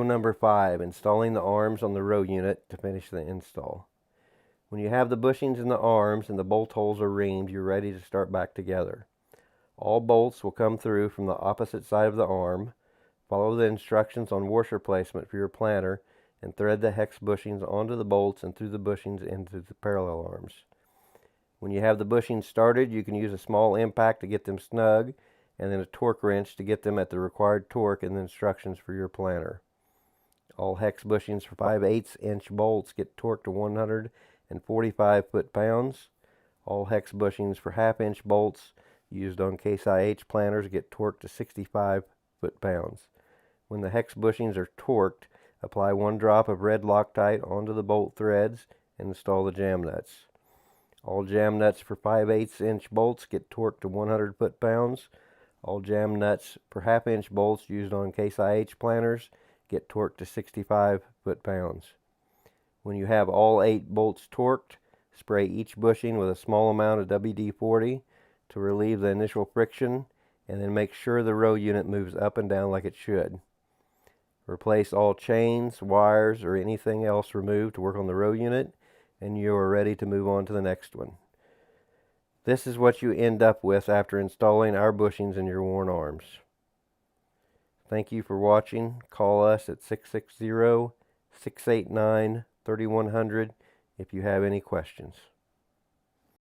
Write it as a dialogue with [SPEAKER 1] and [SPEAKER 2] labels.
[SPEAKER 1] Video number 5, installing the arms on the row unit to finish the install. When you have the bushings in the arms and the bolt holes are reamed, you're ready to start back together. All bolts will come through from the opposite side of the arm. Follow the instructions on washer placement for your planter and thread the hex bushings onto the bolts and through the bushings into the parallel arms. When you have the bushings started, you can use a small impact to get them snug and then a torque wrench to get them at the required torque and the instructions for your planter. All hex bushings for 5/8 inch bolts get torqued to 145 foot-pounds. All hex bushings for 1/2 inch bolts used on Case IH planters get torqued to 65 foot-pounds. When the hex bushings are torqued, apply 1 drop of red Loctite onto the bolt threads and install the jam nuts. All jam nuts for 5/8 inch bolts get torqued to 100 foot-pounds. All jam nuts for 1/2 inch bolts used on Case IH planters get torqued to 65 foot-pounds. When you have all 8 bolts torqued, spray each bushing with a small amount of WD-40 to relieve the initial friction, and then make sure the row unit moves up and down like it should. Replace all chains, wires, or anything else removed to work on the row unit, and you are ready to move on to the next one. This is what you end up with after installing our bushings in your worn arms. Thank you for watching. Call us at 660-689-3100 if you have any questions.